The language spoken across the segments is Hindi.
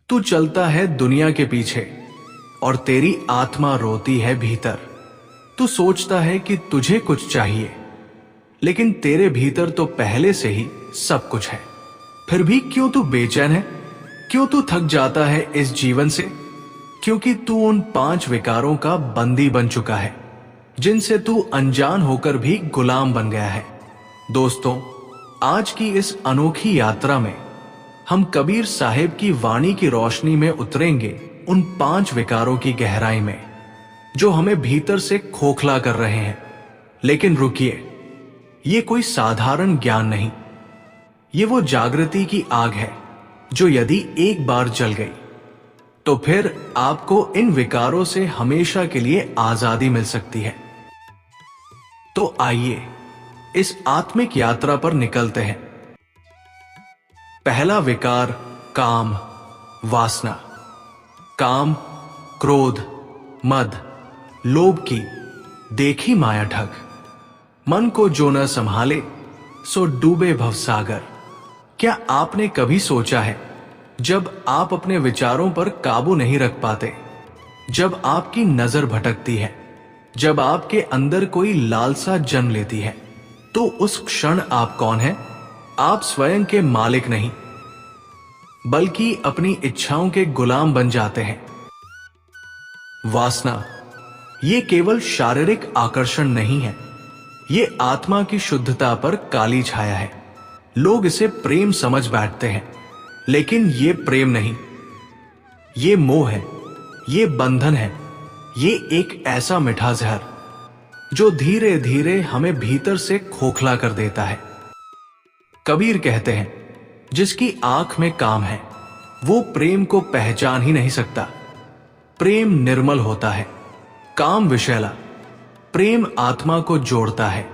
तू चलता है दुनिया के पीछे और तेरी आत्मा रोती है भीतर। तू सोचता है कि तुझे कुछ चाहिए, लेकिन तेरे भीतर तो पहले से ही सब कुछ है। फिर भी क्यों तू बेचैन है? क्यों तू थक जाता है इस जीवन से? क्योंकि तू उन 5 विकारों का बंदी बन चुका है, जिनसे तू अनजान होकर भी गुलाम बन गया है। दोस्तों, आज की इस अनोखी यात्रा में हम कबीर साहिब की वाणी की रोशनी में उतरेंगे उन 5 विकारों की गहराई में, जो हमें भीतर से खोखला कर रहे हैं। लेकिन रुकिए, ये कोई साधारण ज्ञान नहीं, ये वो जागृति की आग है जो यदि एक बार जल गई तो फिर आपको इन विकारों से हमेशा के लिए आजादी मिल सकती है। तो आइए इस आत्मिक यात्रा पर निकलते हैं। पहला विकार, काम, वासना। काम, क्रोध, मद, लोभ की देखी माया ठग। मन को जो न संभाले सो डूबे भवसागर। क्या आपने कभी सोचा है, जब आप अपने विचारों पर काबू नहीं रख पाते, जब आपकी नजर भटकती है, जब आपके अंदर कोई लालसा जन्म लेती है, तो उस क्षण आप कौन हैं? आप स्वयं के मालिक नहीं, बल्कि अपनी इच्छाओं के गुलाम बन जाते हैं। वासना ये केवल शारीरिक आकर्षण नहीं है, ये आत्मा की शुद्धता पर काली छाया है। लोग इसे प्रेम समझ बैठते हैं, लेकिन ये प्रेम नहीं, ये मोह है, ये बंधन है, ये एक ऐसा मीठा जहर जो धीरे धीरे हमें भीतर से खोखला कर देता है। कबीर कहते हैं, जिसकी आंख में काम है वो प्रेम को पहचान ही नहीं सकता। प्रेम निर्मल होता है, काम विषैला। प्रेम आत्मा को जोड़ता है,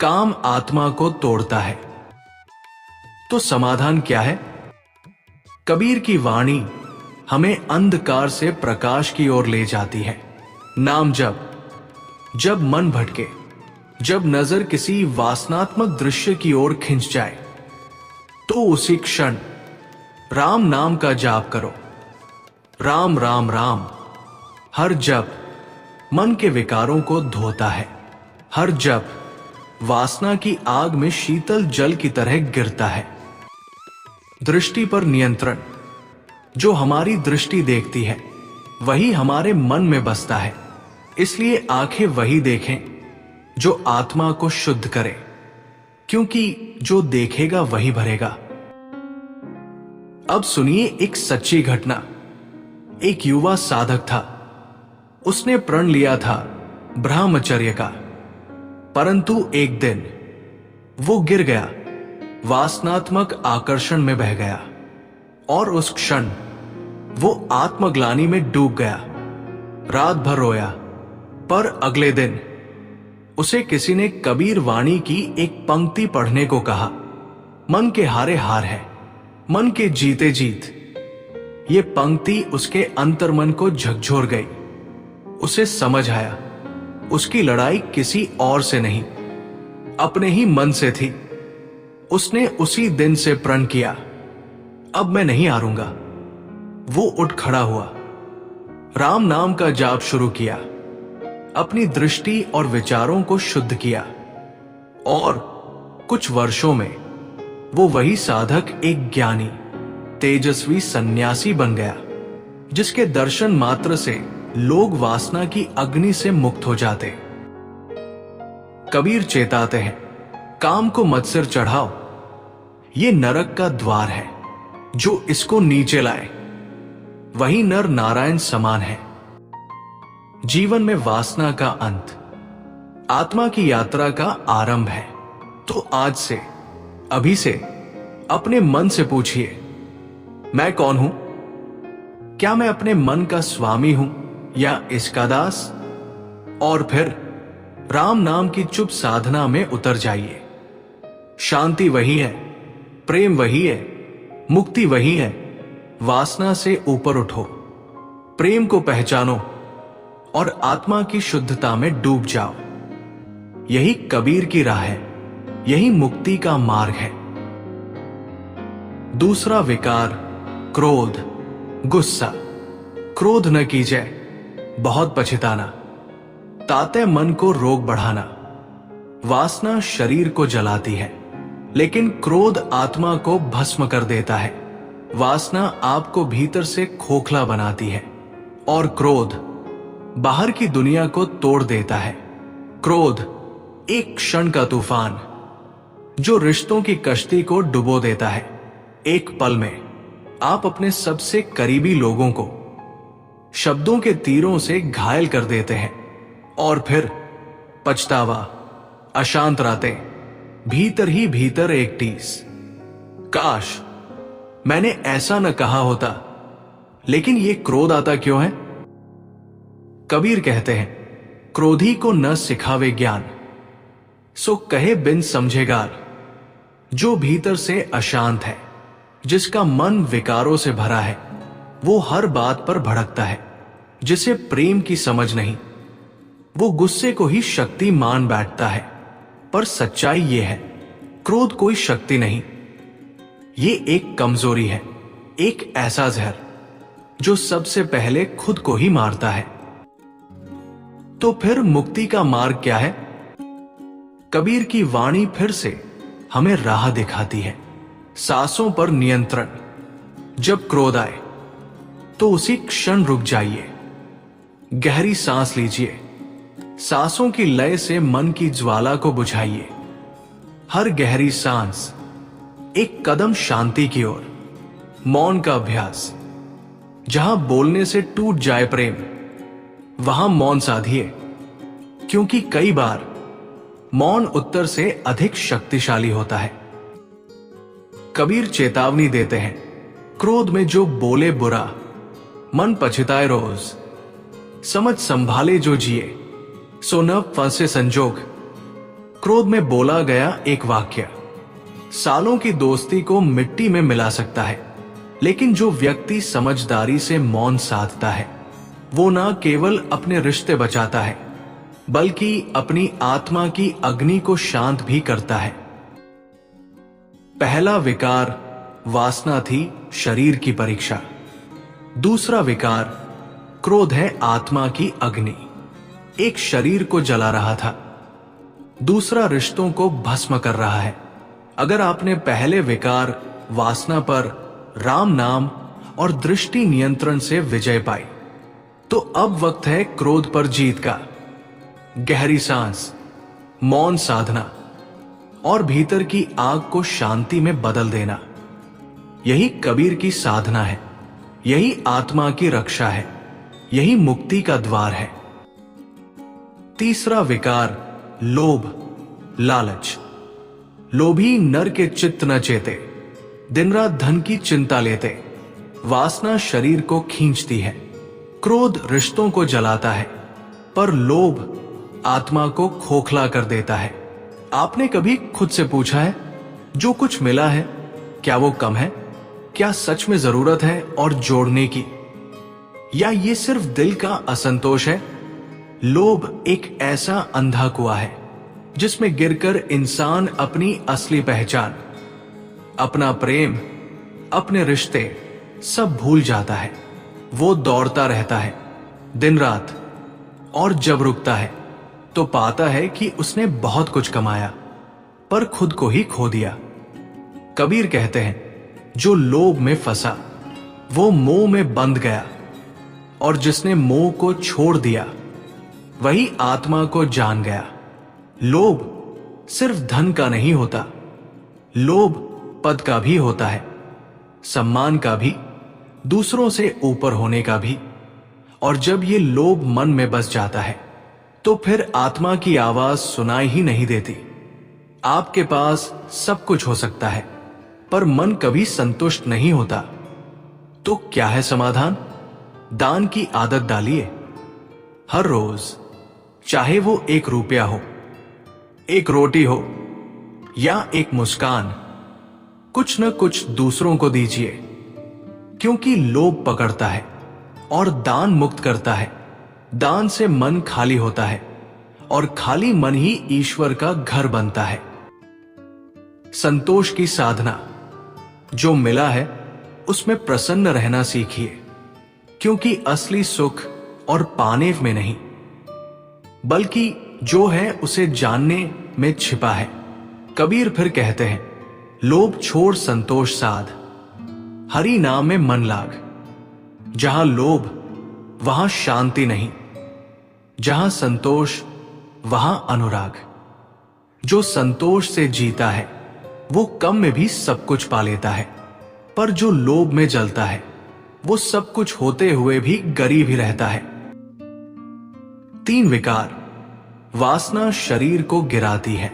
काम आत्मा को तोड़ता है। तो समाधान क्या है? कबीर की वाणी हमें अंधकार से प्रकाश की ओर ले जाती है। नाम जप। जब मन भटके, जब नजर किसी वासनात्मक दृश्य की ओर खिंच जाए, तो उसी क्षण राम नाम का जाप करो। राम राम राम। हर जप मन के विकारों को धोता है। हर जप वासना की आग में शीतल जल की तरह गिरता है। दृष्टि पर नियंत्रण। जो हमारी दृष्टि देखती है वही हमारे मन में बसता है, इसलिए आंखें वही देखें जो आत्मा को शुद्ध करे, क्योंकि जो देखेगा वही भरेगा। अब सुनिए एक सच्ची घटना। एक युवा साधक था, उसने प्रण लिया था ब्रह्मचर्य का, परंतु एक दिन वो गिर गया, वासनात्मक आकर्षण में बह गया, और उस क्षण वो आत्मग्लानि में डूब गया। रात भर रोया, पर अगले दिन उसे किसी ने कबीर वाणी की एक पंक्ति पढ़ने को कहा। मन के हारे हार है, मन के जीते जीत। ये पंक्ति उसके अंतर्मन को झकझोर गई। उसे समझ आया, उसकी लड़ाई किसी और से नहीं, अपने ही मन से थी। उसने उसी दिन से प्रण किया, अब मैं नहीं हारूंगा। वो उठ खड़ा हुआ, राम नाम का जाप शुरू किया, अपनी दृष्टि और विचारों को शुद्ध किया, और कुछ वर्षों में वो वही साधक एक ज्ञानी, तेजस्वी सन्यासी बन गया, जिसके दर्शन मात्र से लोग वासना की अग्नि से मुक्त हो जाते। कबीर चेताते हैं, काम को मत सिर चढ़ाओ, ये नरक का द्वार है। जो इसको नीचे लाए वही नर नारायण समान है। जीवन में वासना का अंत आत्मा की यात्रा का आरंभ है। तो आज से, अभी से अपने मन से पूछिए, मैं कौन हूं? क्या मैं अपने मन का स्वामी हूं या इसका दास? और फिर राम नाम की चुप साधना में उतर जाइए। शांति वही है, प्रेम वही है, मुक्ति वही है। वासना से ऊपर उठो, प्रेम को पहचानो और आत्मा की शुद्धता में डूब जाओ। यही कबीर की राह है, यही मुक्ति का मार्ग है। दूसरा विकार, क्रोध। गुस्सा, क्रोध न कीजिए, बहुत पछताना, ताते मन को रोग बढ़ाना। वासना शरीर को जलाती है, लेकिन क्रोध आत्मा को भस्म कर देता है। वासना आपको भीतर से खोखला बनाती है और क्रोध बाहर की दुनिया को तोड़ देता है। क्रोध एक क्षण का तूफान जो रिश्तों की कश्ती को डुबो देता है। एक पल में आप अपने सबसे करीबी लोगों को शब्दों के तीरों से घायल कर देते हैं और फिर पछतावा, अशांत रातें, भीतर ही भीतर एक टीस, काश मैंने ऐसा न कहा होता। लेकिन ये क्रोध आता क्यों है? कबीर कहते हैं, क्रोधी को न सिखावे ज्ञान, सो कहे बिन समझेगार। जो भीतर से अशांत है, जिसका मन विकारों से भरा है, वो हर बात पर भड़कता है। जिसे प्रेम की समझ नहीं, वो गुस्से को ही शक्ति मान बैठता है। पर सच्चाई ये है, क्रोध कोई शक्ति नहीं, ये एक कमजोरी है, एक ऐसा जहर जो सबसे पहले खुद को ही मारता है। तो फिर मुक्ति का मार्ग क्या है? कबीर की वाणी फिर से हमें राह दिखाती है। सांसों पर नियंत्रण। जब क्रोध आए तो उसी क्षण रुक जाइए, गहरी सांस लीजिए। सांसों की लय से मन की ज्वाला को बुझाइए। हर गहरी सांस एक कदम शांति की ओर। मौन का अभ्यास। जहां बोलने से टूट जाए प्रेम, वहां मौन साधिए, क्योंकि कई बार मौन उत्तर से अधिक शक्तिशाली होता है। कबीर चेतावनी देते हैं, क्रोध में जो बोले बुरा, मन पछताए रोज। समझ संभाले जो जिए, सो न फंसे संजोग। क्रोध में बोला गया एक वाक्य सालों की दोस्ती को मिट्टी में मिला सकता है। लेकिन जो व्यक्ति समझदारी से मौन साधता है, वो न केवल अपने रिश्ते बचाता है, बल्कि अपनी आत्मा की अग्नि को शांत भी करता है। पहला विकार वासना थी, शरीर की परीक्षा। दूसरा विकार क्रोध है, आत्मा की अग्नि। एक शरीर को जला रहा था, दूसरा रिश्तों को भस्म कर रहा है। अगर आपने पहले विकार वासना पर राम नाम और दृष्टि नियंत्रण से विजय पाई, तो अब वक्त है क्रोध पर जीत का। गहरी सांस, मौन साधना और भीतर की आग को शांति में बदल देना, यही कबीर की साधना है, यही आत्मा की रक्षा है, यही मुक्ति का द्वार है। तीसरा विकार लोभ, लालच। लोभी नर के चित्त न चेते, दिन रात धन की चिंता लेते। वासना शरीर को खींचती है, क्रोध रिश्तों को जलाता है, पर लोभ आत्मा को खोखला कर देता है। आपने कभी खुद से पूछा है, जो कुछ मिला है क्या वो कम है? क्या सच में जरूरत है और जोड़ने की, या ये सिर्फ दिल का असंतोष है? लोभ एक ऐसा अंधा कुआं है जिसमें गिरकर इंसान अपनी असली पहचान, अपना प्रेम, अपने रिश्ते सब भूल जाता है। वो दौड़ता रहता है दिन रात, और जब रुकता है तो पाता है कि उसने बहुत कुछ कमाया, पर खुद को ही खो दिया। कबीर कहते हैं, जो लोभ में फंसा वो मोह में बंध गया, और जिसने मोह को छोड़ दिया वही आत्मा को जान गया। लोभ सिर्फ धन का नहीं होता, लोभ पद का भी होता है, सम्मान का भी, दूसरों से ऊपर होने का भी। और जब ये लोभ मन में बस जाता है तो फिर आत्मा की आवाज सुनाई ही नहीं देती। आपके पास सब कुछ हो सकता है, पर मन कभी संतुष्ट नहीं होता। तो क्या है समाधान? दान की आदत डालिए। हर रोज, चाहे वो 1 रुपया हो, 1 रोटी हो या 1 मुस्कान, कुछ न कुछ दूसरों को दीजिए, क्योंकि लोभ पकड़ता है और दान मुक्त करता है। दान से मन खाली होता है, और खाली मन ही ईश्वर का घर बनता है। संतोष की साधना। जो मिला है उसमें प्रसन्न रहना सीखिए। क्योंकि असली सुख और पाने में नहीं, बल्कि जो है उसे जानने में छिपा है। कबीर फिर कहते हैं, लोभ छोड़ संतोष साध, हरि नाम में मन लाग। जहां लोभ वहां शांति नहीं, जहां संतोष वहां अनुराग। जो संतोष से जीता है वो कम में भी सब कुछ पा लेता है, पर जो लोभ में जलता है वो सब कुछ होते हुए भी गरीब ही रहता है। 3 विकार। वासना शरीर को गिराती है,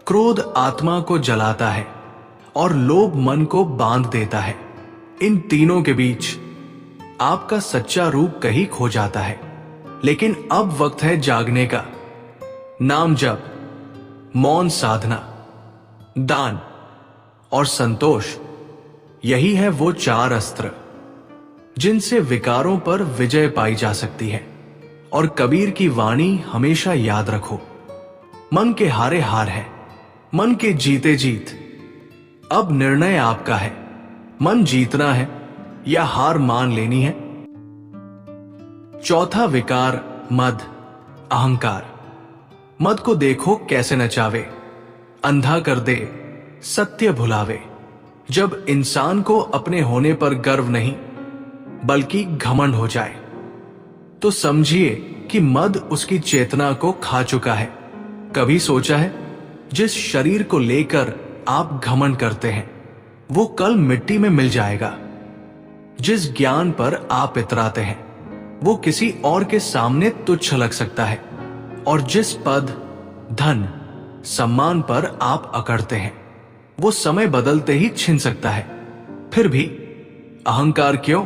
क्रोध आत्मा को जलाता है और लोभ मन को बांध देता है। इन तीनों के बीच आपका सच्चा रूप कहीं खो जाता है। लेकिन अब वक्त है जागने का। नाम जप, मौन साधना, दान और संतोष, यही है वो 4 अस्त्र जिनसे विकारों पर विजय पाई जा सकती है। और कबीर की वाणी हमेशा याद रखो, मन के हारे हार है, मन के जीते जीत। अब निर्णय आपका है, मन जीतना है या हार मान लेनी है। 4था विकार मद, अहंकार। मद को देखो कैसे नचावे, अंधा कर दे, सत्य भुलावे। जब इंसान को अपने होने पर गर्व नहीं बल्कि घमंड हो जाए तो समझिए कि मद उसकी चेतना को खा चुका है। कभी सोचा है, जिस शरीर को लेकर आप घमंड करते हैं वो कल मिट्टी में मिल जाएगा। जिस ज्ञान पर आप इतराते हैं वो किसी और के सामने तुच्छ लग सकता है, और जिस पद, धन, सम्मान पर आप अकड़ते हैं वो समय बदलते ही छिन सकता है। फिर भी अहंकार क्यों?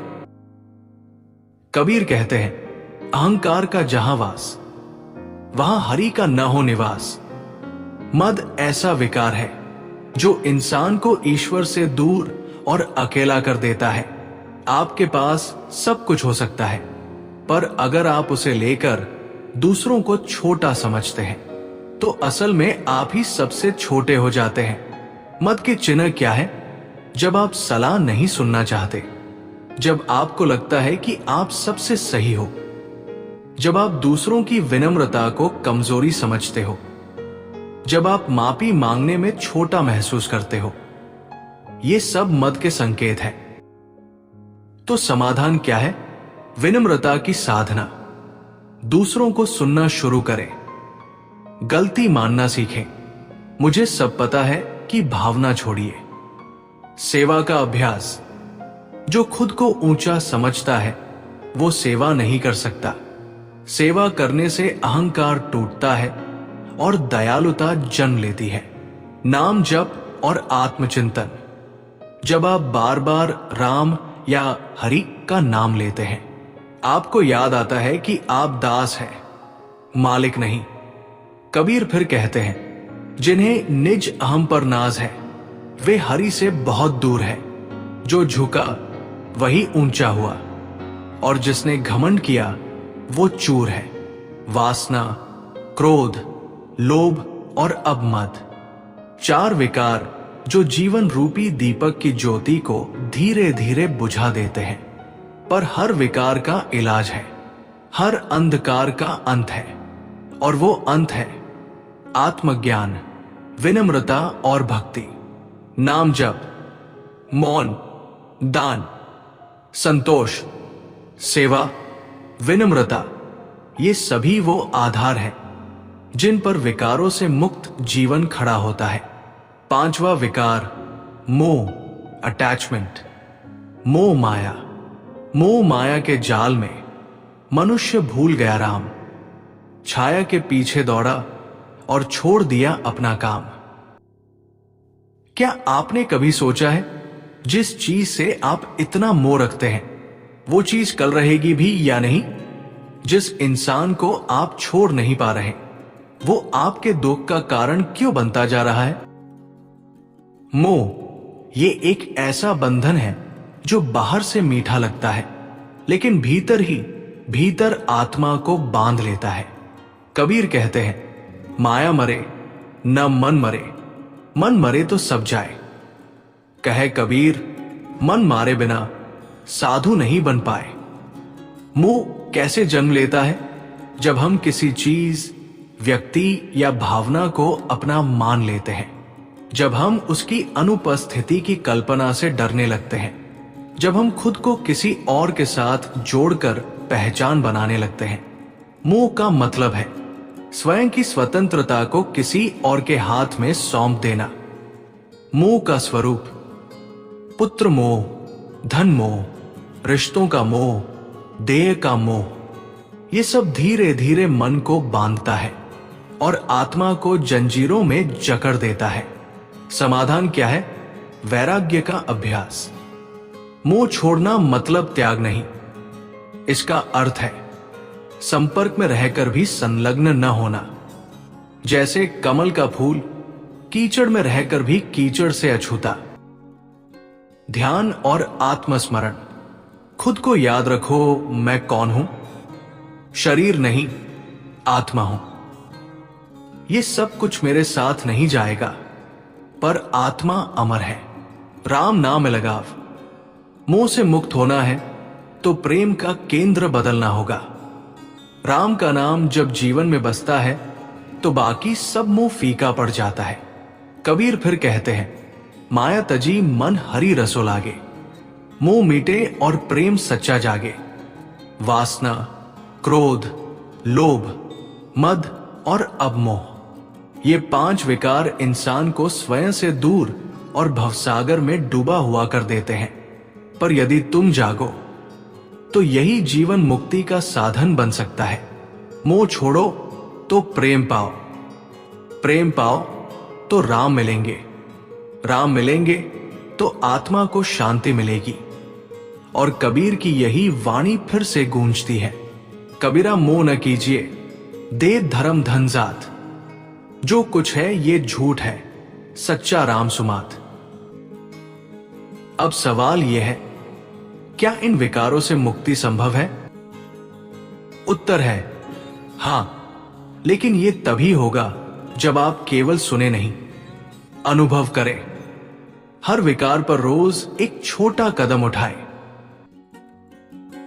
कबीर कहते हैं, अहंकार का जहां वास वहां हरि का न हो निवास। मद ऐसा विकार है जो इंसान को ईश्वर से दूर और अकेला कर देता है। आपके पास सब कुछ हो सकता है, पर अगर आप उसे लेकर दूसरों को छोटा समझते हैं तो असल में आप ही सबसे छोटे हो जाते हैं। मद के चिन्ह क्या है? जब आप सलाह नहीं सुनना चाहते, जब आपको लगता है कि आप सबसे सही हो, जब आप दूसरों की विनम्रता को कमजोरी समझते हो, जब आप माफी मांगने में छोटा महसूस करते हो, ये सब मद के संकेत हैं। तो समाधान क्या है? विनम्रता की साधना। दूसरों को सुनना शुरू करें, गलती मानना सीखें, मुझे सब पता है कि भावना छोड़िए। सेवा का अभ्यास। जो खुद को ऊंचा समझता है वो सेवा नहीं कर सकता। सेवा करने से अहंकार टूटता है और दयालुता जन्म लेती है। नाम जप और आत्मचिंतन। जब आप बार बार राम या हरि का नाम लेते हैं, आपको याद आता है कि आप दास हैं, मालिक नहीं। कबीर फिर कहते हैं, जिन्हें निज अहम पर नाज है वे हरि से बहुत दूर है। जो झुका वही ऊंचा हुआ, और जिसने घमंड किया वो चूर है। वासना, क्रोध, लोभ और अब मद, 4 विकार जो जीवन रूपी दीपक की ज्योति को धीरे धीरे बुझा देते हैं। पर हर विकार का इलाज है, हर अंधकार का अंत है, और वो अंत है आत्मज्ञान, विनम्रता और भक्ति। नाम जप, मौन, दान, संतोष, सेवा, विनम्रता, ये सभी वो आधार हैं जिन पर विकारों से मुक्त जीवन खड़ा होता है। 5वां विकार मोह, अटैचमेंट। मोह माया। मोह माया के जाल में मनुष्य भूल गया राम, छाया के पीछे दौड़ा और छोड़ दिया अपना काम। क्या आपने कभी सोचा है, जिस चीज से आप इतना मोह रखते हैं वो चीज कल रहेगी भी या नहीं? जिस इंसान को आप छोड़ नहीं पा रहे वो आपके दुख का कारण क्यों बनता जा रहा है? मोह ये एक ऐसा बंधन है जो बाहर से मीठा लगता है, लेकिन भीतर आत्मा को बांध लेता है। कबीर कहते हैं, माया मरे न मन मरे, मन मरे तो सब जाए। कहे कबीर, मन मारे बिना साधु नहीं बन पाए। मोह कैसे जन्म लेता है? जब हम किसी चीज, व्यक्ति या भावना को अपना मान लेते हैं, जब हम उसकी अनुपस्थिति की कल्पना से डरने लगते हैं, जब हम खुद को किसी और के साथ जोड़कर पहचान बनाने लगते हैं। मोह का मतलब है स्वयं की स्वतंत्रता को किसी और के हाथ में सौंप देना। मोह का स्वरूप पुत्र मोह, धन मोह, रिश्तों का मोह, देह का मोह, ये सब धीरे धीरे मन को बांधता है और आत्मा को जंजीरों में जकड़ देता है। समाधान क्या है? वैराग्य का अभ्यास। मोह छोड़ना मतलब त्याग नहीं, इसका अर्थ है संपर्क में रहकर भी संलग्न न होना। जैसे कमल का फूल कीचड़ में रहकर भी कीचड़ से अछूता। ध्यान और आत्मस्मरण। खुद को याद रखो, मैं कौन हूं? शरीर नहीं, आत्मा हूं। ये सब कुछ मेरे साथ नहीं जाएगा, पर आत्मा अमर है। राम नाम में लगाव। मोह से मुक्त होना है तो प्रेम का केंद्र बदलना होगा। राम का नाम जब जीवन में बसता है तो बाकी सब मोह फीका पड़ जाता है। कबीर फिर कहते हैं, माया तजी मन हरि रसो लागे। मोह मिटे और प्रेम सच्चा जागे। वासना, क्रोध, लोभ, मद और अवमोह, ये 5 विकार इंसान को स्वयं से दूर और भवसागर में डूबा हुआ कर देते हैं। पर यदि तुम जागो तो यही जीवन मुक्ति का साधन बन सकता है। मोह छोड़ो तो प्रेम पाओ, प्रेम पाओ तो राम मिलेंगे, राम मिलेंगे तो आत्मा को शांति मिलेगी। और कबीर की यही वाणी फिर से गूंजती है, कबीरा मोह न कीजिए, दे धर्म धन जात। जो कुछ है ये झूठ है, सच्चा राम सुमात। अब सवाल यह है, क्या इन विकारों से मुक्ति संभव है? उत्तर है हां, लेकिन यह तभी होगा जब आप केवल सुने नहीं, अनुभव करें। हर विकार पर रोज एक छोटा कदम उठाएं।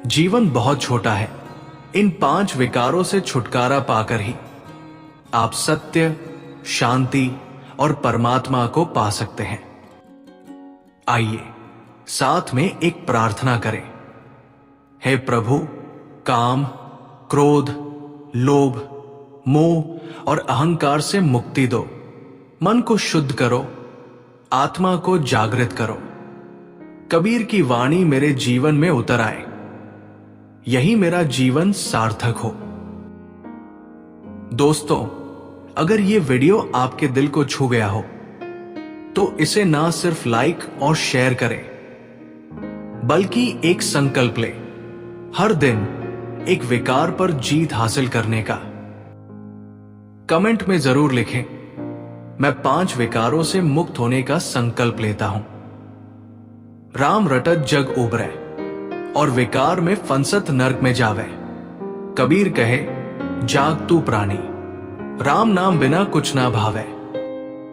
जीवन बहुत छोटा है, इन 5 विकारों से छुटकारा पाकर ही आप सत्य, शांति और परमात्मा को पा सकते हैं। आइए साथ में एक प्रार्थना करें। हे प्रभु, काम, क्रोध, लोभ, मोह और अहंकार से मुक्ति दो। मन को शुद्ध करो, आत्मा को जागृत करो। कबीर की वाणी मेरे जीवन में उतर आए, यही मेरा जीवन सार्थक हो। दोस्तों, अगर ये वीडियो आपके दिल को छू गया हो तो इसे ना सिर्फ लाइक और शेयर करें, बल्कि एक संकल्प ले, हर दिन एक विकार पर जीत हासिल करने का। कमेंट में जरूर लिखें, मैं 5 विकारों से मुक्त होने का संकल्प लेता हूं। राम रटत जग उबरै और विकार में फंसत नर्क में जावे। कबीर कहे, जाग तू प्राणी, राम नाम बिना कुछ ना भावे।